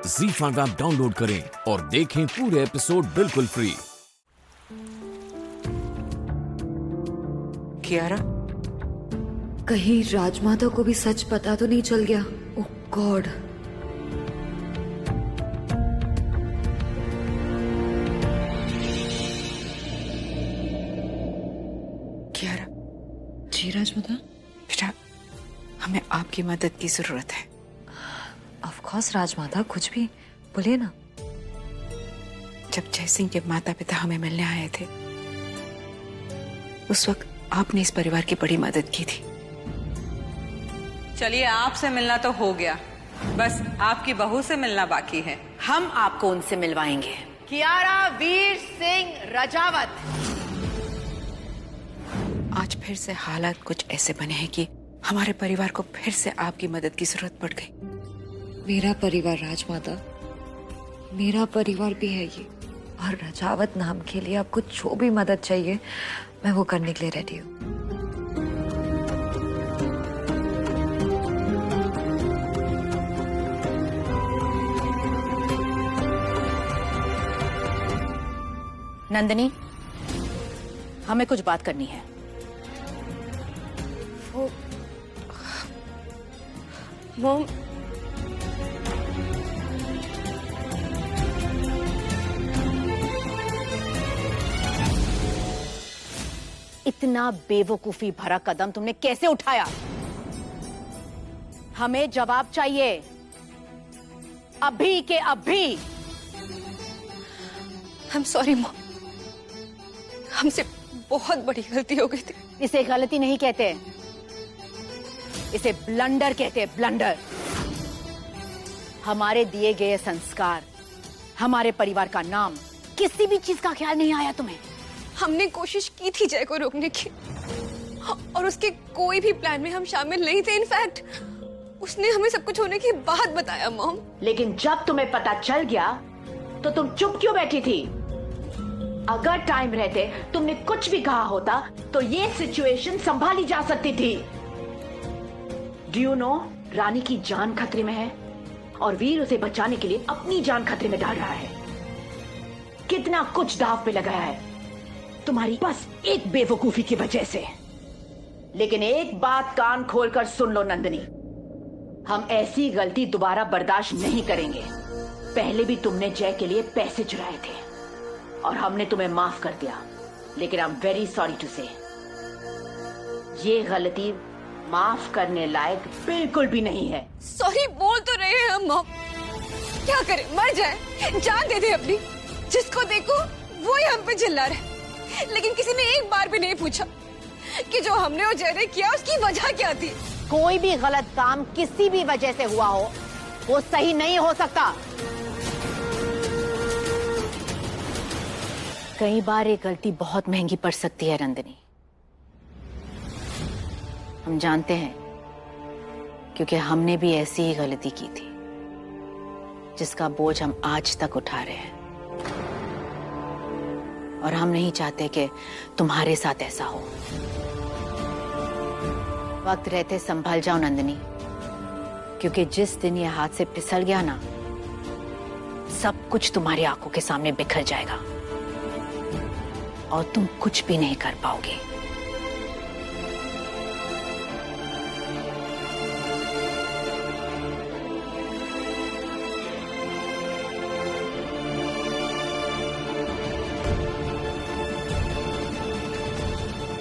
ZEE5 app download करें और देखें पूरे एपिसोड बिल्कुल फ्री। कियारा, कहीं राजमाता को भी सच पता तो नहीं चल गया? ओह गॉड। कियारा, जी राजमाता। बेटा, हमें आपकी मदद की जरूरत है। ऑफ कोर्स राजमाता, कुछ भी बोलिए ना। जब जयसिंह के माता पिता हमें मिलने आए थे, उस वक्त आपने इस परिवार की बड़ी मदद की थी। चलिए, आपसे मिलना तो हो गया, बस आपकी बहू से मिलना बाकी है। हम आपको उनसे मिलवाएंगे। कियारा वीर सिंह रजावत। आज फिर से हालात कुछ ऐसे बने हैं कि हमारे परिवार को फिर से आपकी मदद की जरूरत पड़ गई। मेरा परिवार राजमाता, मेरा परिवार भी है ये, और रजावत नाम के लिए आपको जो भी मदद चाहिए मैं वो करने के लिए रेडी हूँ। नंदिनी, हमें कुछ बात करनी है। मॉम, इतना बेवकूफी भरा कदम तुमने कैसे उठाया? हमें जवाब चाहिए, अभी के अभी। आई एम सॉरी मॉम, हमसे बहुत बड़ी गलती हो गई थी। इसे गलती नहीं कहते, इसे ब्लंडर कहते हैं, ब्लंडर। हमारे दिए गए संस्कार, हमारे परिवार का नाम, किसी भी चीज का ख्याल नहीं आया तुम्हें। हमने कोशिश की थी जय को रोकने की, और उसके कोई भी प्लान में हम शामिल नहीं थे। इनफैक्ट उसने हमें सब कुछ होने के बाद बताया मॉम। लेकिन जब तुम्हें पता चल गया तो तुम चुप क्यों बैठी थी? अगर टाइम रहते तुमने कुछ भी कहा होता तो ये सिचुएशन संभाली जा सकती थी। डू यू नो, रानी की जान खतरे में है और वीर उसे बचाने के लिए अपनी जान खतरे में डाल रहा है। कितना कुछ दांव पे लगाया है तुम्हारी बस एक बेवकूफी की वजह से। लेकिन एक बात कान खोलकर सुन लो नंदिनी, हम ऐसी गलती दोबारा बर्दाश्त नहीं करेंगे। पहले भी तुमने जय के लिए पैसे चुराए थे और हमने तुम्हें माफ कर दिया, लेकिन I am very sorry to say ये गलती माफ करने लायक बिल्कुल भी नहीं है। सॉरी बोल तो रहे हैं हम मॉम, क्या करें, मर जाए, जान दे दे अपनी। जिसको देखो वो ही हम पे चिल्ला रहे, लेकिन किसी ने एक बार भी नहीं पूछा कि जो हमने और जय ने किया उसकी वजह क्या थी। कोई भी गलत काम किसी भी वजह से हुआ हो, वो सही नहीं हो सकता। कई बार ये गलती बहुत महंगी पड़ सकती है नंदिनी, हम जानते हैं, क्योंकि हमने भी ऐसी ही गलती की थी जिसका बोझ हम आज तक उठा रहे हैं। और हम नहीं चाहते कि तुम्हारे साथ ऐसा हो। वक्त रहते संभल जाओ नंदिनी, क्योंकि जिस दिन ये हाथ से फिसल गया ना, सब कुछ तुम्हारी आंखों के सामने बिखर जाएगा और तुम कुछ भी नहीं कर पाओगे।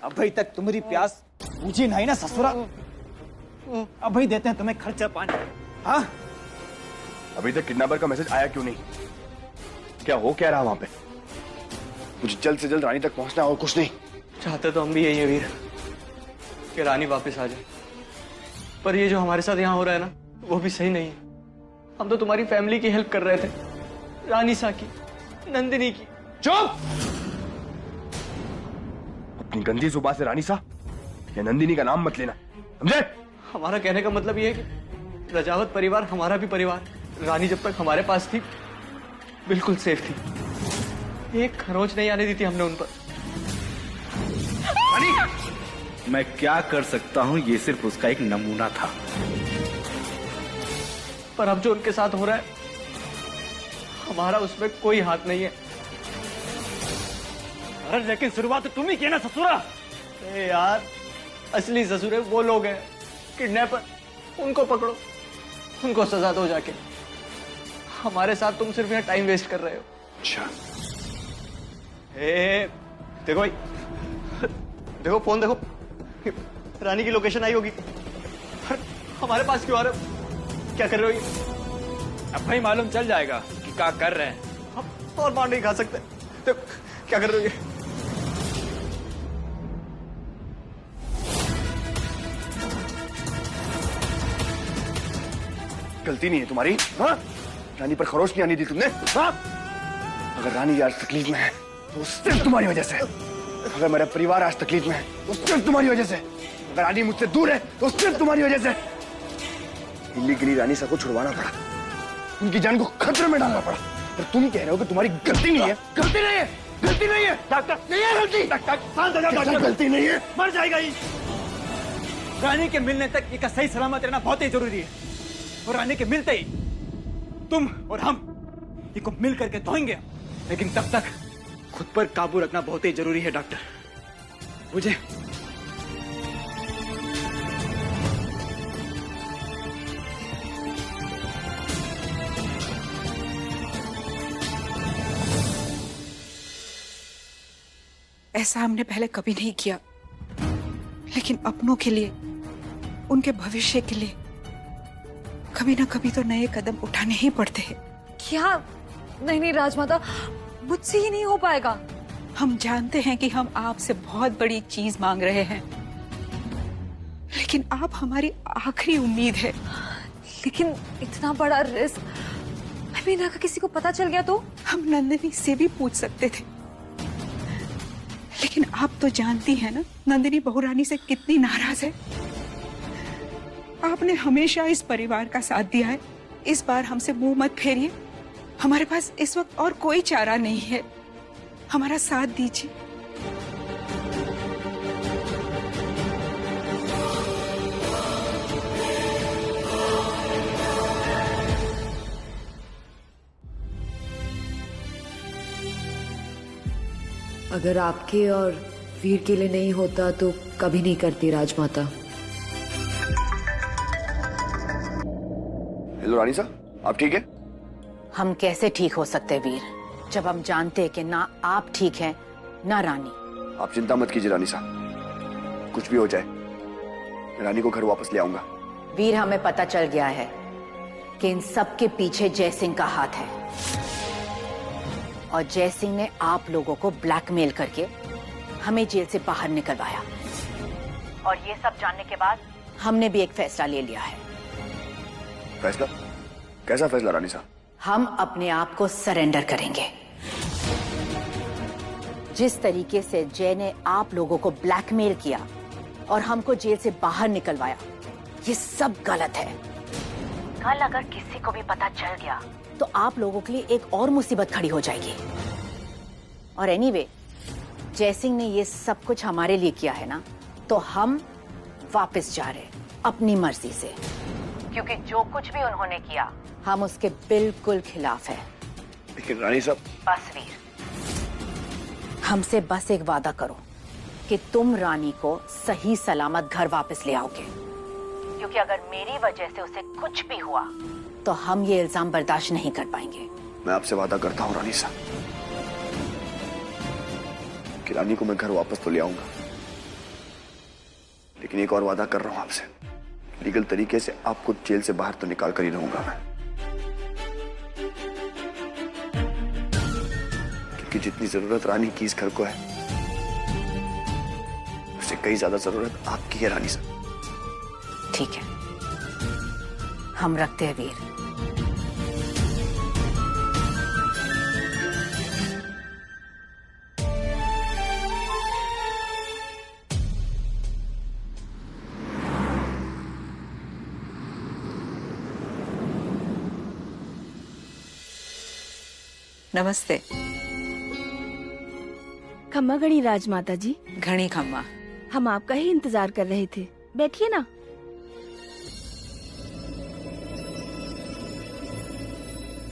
अभी तक तुम्हारी प्यास बुझी नहीं ना ससुरा? अभी देते हैं तुम्हें खर्चा पानी। हाँ, अभी तक किडनैपर का मैसेज आया क्यों नहीं? क्या हो क्या रहा वहां पे? मुझे जल्द से जल्द रानी तक पहुंचना है और कुछ नहीं। चाहते तो हम भी यही है वीर, कि रानी वापस आ जाए, पर ये जो हमारे साथ यहाँ हो रहा है ना, वो भी सही नहीं है। हम तो तुम्हारी फैमिली की हेल्प कर रहे थे, रानी सा की, नंदिनी की। चुप! अपनी गंदी जुबान से रानी सा या नंदिनी का नाम मत लेना, समझे? हमारा कहने का मतलब ये है कि रजावत परिवार हमारा भी परिवार। रानी जब तक हमारे पास थी बिल्कुल सेफ थी, एक खरोंच नहीं आने दी थी हमने उन पर। मैं क्या कर सकता हूं ये सिर्फ उसका एक नमूना था। पर अब जो उनके साथ हो रहा है हमारा उसमें कोई हाथ नहीं है। अरे लेकिन शुरुआत तो तुम ही किया ना ससुरा। ए यार, असली ससुर वो लोग हैं किडनैपर, उनको पकड़ो, उनको सजा दो जाके। हमारे साथ तुम सिर्फ यहाँ टाइम वेस्ट कर रहे हो। अच्छा देखो भाई, देखो फोन देखो, रानी की लोकेशन आई होगी। हमारे पास क्यों आ रहे हो? क्या कर रहे हो ये? अब भाई मालूम चल जाएगा कि क्या कर रहे हैं। हम और मार नहीं खा सकते। देखो क्या कर रहे हो ये? गलती नहीं है तुम्हारी, हाँ? रानी पर खरोच नहीं आनी दी तुमने, हाँ? अगर रानी आज तकलीफ में है तो सिर्फ तुम्हारी वजह से। अगर मेरा परिवार आज तकलीफ में है तो सिर्फ तुम्हारी वजह से। अगर रानी मुझसे दूर है तो सिर्फ तुम्हारी वजह से। इल्लीगली रानी सा को छुड़वाना पड़ा, उनकी जान को खतरे में डालना पड़ा, और तुम कह रहे हो कि तुम्हारी गलती नहीं है। गलती नहीं है, गलती नहीं है डॉक्टर, नहीं है गलती। डॉक्टर गलती नहीं है, मर जाएगा ही। रानी के मिलने तक इसका सही सलामत रहना बहुत ही जरूरी है, और रानी के मिलते ही तुम और हम इनको मिल करके धोएंगे। लेकिन तब तक खुद पर काबू रखना बहुत ही जरूरी है डॉक्टर, मुझे। ऐसा हमने पहले कभी नहीं किया, लेकिन अपनों के लिए, उनके भविष्य के लिए कभी ना कभी तो नए कदम उठाने ही पड़ते हैं। क्या? नहीं राजमाता, मुझसे ही नहीं हो पाएगा। हम जानते हैं कि हम आपसे बहुत बड़ी चीज मांग रहे हैं, लेकिन आप हमारी आखिरी उम्मीद है। लेकिन इतना बड़ा रिस्क, मीना का किसी को पता चल गया तो? हम नंदिनी से भी पूछ सकते थे, लेकिन आप तो जानती हैं ना नंदिनी बहुरानी से कितनी नाराज है। आपने हमेशा इस परिवार का साथ दिया है, इस बार हमसे मुंह मत फेरिए। हमारे पास इस वक्त और कोई चारा नहीं है, हमारा साथ दीजिए। अगर आपके और वीर के लिए नहीं होता तो कभी नहीं करती राजमाता। हेलो रानी साहब, आप ठीक है? हम कैसे ठीक हो सकते वीर, जब हम जानते हैं कि ना आप ठीक हैं ना रानी। आप चिंता मत कीजिए रानी साहब, कुछ भी हो जाए मैं रानी को घर वापस ले आऊंगा। वीर, हमें पता चल गया है कि इन सब के पीछे जय सिंह का हाथ है, और जय सिंह ने आप लोगों को ब्लैकमेल करके हमें जेल से बाहर निकलवाया। और ये सब जानने के बाद हमने भी एक फैसला ले लिया है। फैसला? कैसा फैसला रानी साहब? हम अपने आप को सरेंडर करेंगे। जिस तरीके से जय ने आप लोगों को ब्लैकमेल किया और हमको जेल से बाहर निकलवाया, ये सब गलत है। कल अगर किसी को भी पता चल गया तो आप लोगों के लिए एक और मुसीबत खड़ी हो जाएगी। और एनीवे, जय सिंह ने ये सब कुछ हमारे लिए किया है ना, तो हम वापस जा रहे अपनी मर्जी से, क्योंकि जो कुछ भी उन्होंने किया हम उसके बिल्कुल खिलाफ है। लेकिन रानी साहब। बस वीर, हमसे बस एक वादा करो कि तुम रानी को सही सलामत घर वापस ले आओगे, क्योंकि अगर मेरी वजह से उसे कुछ भी हुआ तो हम ये इल्जाम बर्दाश्त नहीं कर पाएंगे। मैं आपसे वादा करता हूँ रानी साहब कि रानी को मैं घर वापस तो ले आऊंगा, लेकिन एक और वादा कर रहा हूं आपसे, लीगल तरीके से आपको जेल से बाहर तो निकाल कर ही रहूंगा मैं, क्योंकि जितनी जरूरत रानी की इस घर को है उससे कई ज्यादा जरूरत आपकी है रानी साहब। ठीक है, हम रखते हैं वीर। नमस्ते। खम्मा घड़ी राजमाता जी। घड़ी खम्मा। हम आपका ही इंतजार कर रहे थे, बैठिए ना।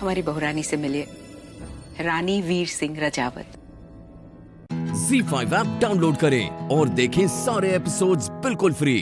हमारी बहुरानी से मिलिए, Rani Veer Singh Rajawat. ZEE5 app download करें और देखें सारे एपिसोड्स बिल्कुल फ्री।